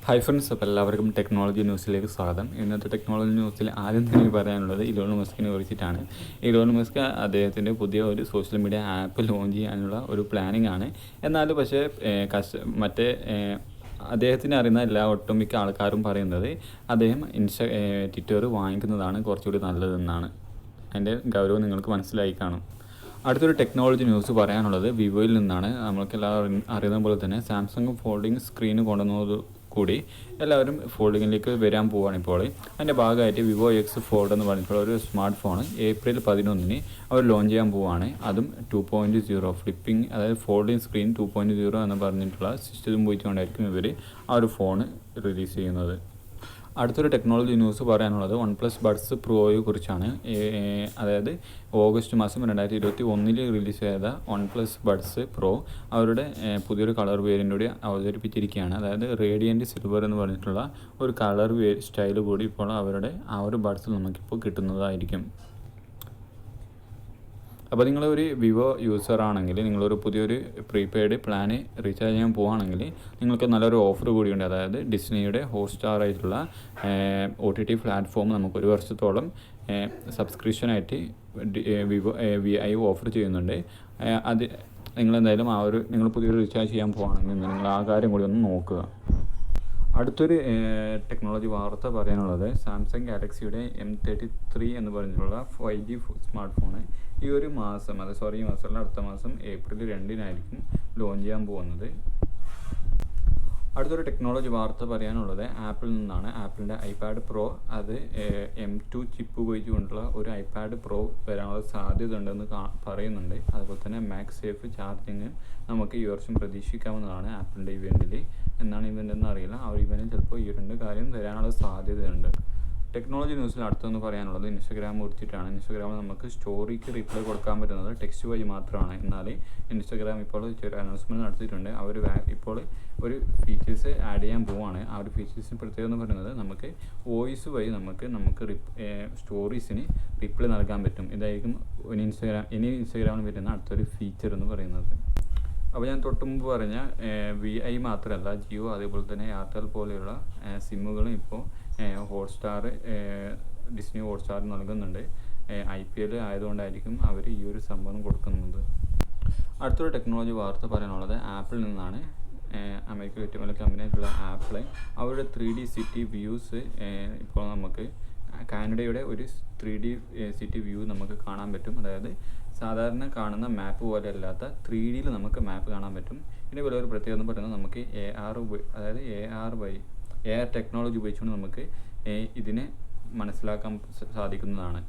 Hi friends, അപ്പോൾ എല്ലാവർക്കും technology ന്യൂസിലേക്ക് സ്വാഗതം. ഇന്നത്തെ ടെക്നോളജി ന്യൂസിൽ ആദ്യം തന്നെ പറയാനുള്ളത് ഇലോൺ മസ്കിനെ കുറിച്ചിട്ടാണ്. ഇലോൺ മസ്ക് അദ്ദേഹത്തിൻ്റെ പുതിയ ഒരു സോഷ്യൽ മീഡിയ ആപ്പ് ലോഞ്ച് ചെയ്യാനുള്ള ഒരു പ്ലാനിങ് ആണ്. എന്നാൽ പക്ഷേ അദ്ദേഹത്തിന് അറിയുന്ന എല്ലാ ഒട്ടുമിക്ക ആൾക്കാരും പറയുന്നത് അദ്ദേഹം ട്വിറ്റർ വാങ്ങിക്കുന്നതാണ് കുറച്ചുകൂടി നല്ലതെന്നാണ്. അതിൻ്റെ ഗൗരവം നിങ്ങൾക്ക് മനസ്സിലായി കാണും. അടുത്തൊരു ടെക്നോളജി ന്യൂസ് പറയാനുള്ളത് വിവോയിൽ നിന്നാണ്. നമ്മൾക്കെല്ലാവരും അറിയുന്ന പോലെ തന്നെ സാംസങ് ഫോൾഡിംഗ് സ്ക്രീന് കൊണ്ടുവന്നത് കൂടി എല്ലാവരും ഫോൾഡിങ്ങിലേക്ക് വരാൻ പോവുകയാണ്. ഇപ്പോൾ അതിൻ്റെ ഭാഗമായിട്ട് വിവോ എക്സ് ഫോൾഡ് എന്ന് പറഞ്ഞിട്ടുള്ള ഒരു സ്മാർട്ട് ഫോൺ ഏപ്രിൽ 11 അവർ ലോഞ്ച് ചെയ്യാൻ പോവുകയാണ്. അതും 2.0 ഫ്ലിപ്പിംഗ്, അതായത് ഫോൾഡിംഗ് സ്ക്രീൻ 2.0 എന്ന് പറഞ്ഞിട്ടുള്ള സിസ്റ്റം ഉപയോഗിച്ചുകൊണ്ടായിരിക്കും ഇവർ ആ ഒരു ഫോൺ റിലീസ് ചെയ്യുന്നത്. അടുത്തൊരു ടെക്നോളജി ന്യൂസ് പറയാനുള്ളത് OnePlus ബഡ്സ് പ്രോയെ കുറിച്ചാണ്. അതായത് ഓഗസ്റ്റ് മാസം 2021 റിലീസ് ചെയ്ത OnePlus ബഡ്സ് പ്രോ അവരുടെ പുതിയൊരു കളർ വേരിയൻ്റ് അവതരിപ്പിച്ചിരിക്കുകയാണ്. അതായത് റേഡിയൻറ്റ് സിൽവർ എന്ന് പറഞ്ഞിട്ടുള്ള ഒരു കളർ സ്റ്റൈൽ കൂടി ഇപ്പോൾ അവരുടെ ആ ഒരു ബഡ്സിൽ നമുക്കിപ്പോൾ കിട്ടുന്നതായിരിക്കും. അപ്പോൾ നിങ്ങളൊരു വിവോ യൂസർ ആണെങ്കിൽ, നിങ്ങളൊരു പുതിയൊരു പ്രീപെയ്ഡ് പ്ലാന് റീചാർജ് ചെയ്യാൻ പോവുകയാണെങ്കിൽ നിങ്ങൾക്ക് നല്ലൊരു ഓഫർ കൂടിയുണ്ട്. അതായത് ഡിസ്നിയുടെ ഹോട്ട്സ്റ്റാർ ആയിട്ടുള്ള OTT പ്ലാറ്റ്ഫോം നമുക്കൊരു വർഷത്തോളം സബ്സ്ക്രിപ്ഷനായിട്ട് VI ഓഫർ ചെയ്യുന്നുണ്ട്. അത് നിങ്ങളെന്തായാലും നിങ്ങൾ പുതിയൊരു റീചാർജ് ചെയ്യാൻ പോവുകയാണെങ്കിൽ നിങ്ങൾ ആ കാര്യം കൂടി ഒന്ന് നോക്കുക. അടുത്തൊരു ടെക്നോളജി വാർത്ത പറയാനുള്ളത് സാംസങ് ഗാലക്സിയുടെ M33 എന്ന് പറഞ്ഞിട്ടുള്ള 5G സ്മാർട്ട് ഫോണ് ഈ മാസമല്ല, അടുത്ത മാസം ഏപ്രിൽ 2 ലോഞ്ച് ചെയ്യാൻ പോകുന്നത്. അടുത്തൊരു ടെക്നോളജി വാർത്ത പറയാനുള്ളത് ആപ്പിളിൽ നിന്നാണ്. ആപ്പിളിൻ്റെ ഐപാഡ് പ്രോ, അത് M2 ചിപ്പ് ഉപയോഗിച്ചുകൊണ്ടുള്ള ഒരു ഐപാഡ് പ്രോ വരാനുള്ള സാധ്യത ഉണ്ടെന്ന് പറയുന്നുണ്ട്. അതുപോലെ തന്നെ മാക്സ് സേഫ് ചാർജിങ് നമുക്ക് ഈ വർഷം പ്രതീക്ഷിക്കാവുന്നതാണ് ആപ്പിളിൻ്റെ ഇവൻറ്റിൽ. എന്നാണ് ഇവൻ്റ് എന്ന് അറിയില്ല. ആ ഒരു ഇവൻറ്റിൽ ചിലപ്പോൾ ഈ 2 കാര്യം വരാനുള്ള സാധ്യതയുണ്ട്. ടെക്നോളജി ന്യൂസിൽ അടുത്തെന്ന് പറയാനുള്ളത് ഇൻസ്റ്റഗ്രാം കുറിച്ചിട്ടാണ്. ഇൻസ്റ്റഗ്രാമിൽ നമുക്ക് സ്റ്റോറിക്ക് റിപ്ലൈ കൊടുക്കാൻ പറ്റുന്നത് ടെക്സ്റ്റ് വഴി മാത്രമാണ്. എന്നാൽ ഇൻസ്റ്റഗ്രാം ഇപ്പോൾ ചെറിയ അനൗൺസ്മെൻറ്റ് നടത്തിയിട്ടുണ്ട്. അവർ ഇപ്പോൾ ഒരു ഫീച്ചേഴ്സ് ആഡ് ചെയ്യാൻ പോവുകയാണ്. ആ ഒരു ഫീച്ചേഴ്സിന് പ്രത്യേകത എന്ന് പറയുന്നത് നമുക്ക് വോയിസ് വഴി നമുക്ക് സ്റ്റോറീസിന് റിപ്ലൈ നൽകാൻ പറ്റും. ഇതായിരിക്കും ഇനി ഇൻസ്റ്റഗ്രാമിൽ വരുന്ന അടുത്തൊരു ഫീച്ചർ എന്ന് പറയുന്നത്. അപ്പോൾ ഞാൻ തൊട്ട് മുമ്പ് പറഞ്ഞ VI മാത്രമല്ല, ജിയോ അതേപോലെ തന്നെ എയർടെൽ പോലെയുള്ള സിമ്മുകളും ഇപ്പോൾ ഹോട്ട്സ്റ്റാർ, ഡിസ്നി ഹോട്ട്സ്റ്റാർ നൽകുന്നുണ്ട്. IPL ആയതുകൊണ്ടായിരിക്കും അവർ ഈ ഒരു സംഭവം കൊടുക്കുന്നത്. അടുത്തൊരു ടെക്നോളജി വാർത്ത പറയാനുള്ളത് ആപ്പിളിൽ നിന്നാണ്. അമേരിക്കയിലെ ഏറ്റവും വലിയ കമ്പനിയായിട്ടുള്ള ആപ്പിൾ അവരുടെ 3D സിറ്റി വ്യൂസ് ഇപ്പോൾ നമുക്ക് കാനഡയുടെ ഒരു 3D സിറ്റി വ്യൂ നമുക്ക് കാണാൻ പറ്റും. അതായത് സാധാരണ കാണുന്ന മാപ്പ് പോലെ അല്ലാത്ത 3Dയിൽ നമുക്ക് മാപ്പ് കാണാൻ പറ്റും. ഇതിൻ്റെ പോലെ ഒരു പ്രത്യേകത എന്ന് പറയുന്നത് നമുക്ക് AR ടെക്നോളജി ഉപയോഗിച്ചുകൊണ്ട് നമുക്ക് ഇതിനെ മനസ്സിലാക്കാൻ സാധിക്കുന്നതാണ്.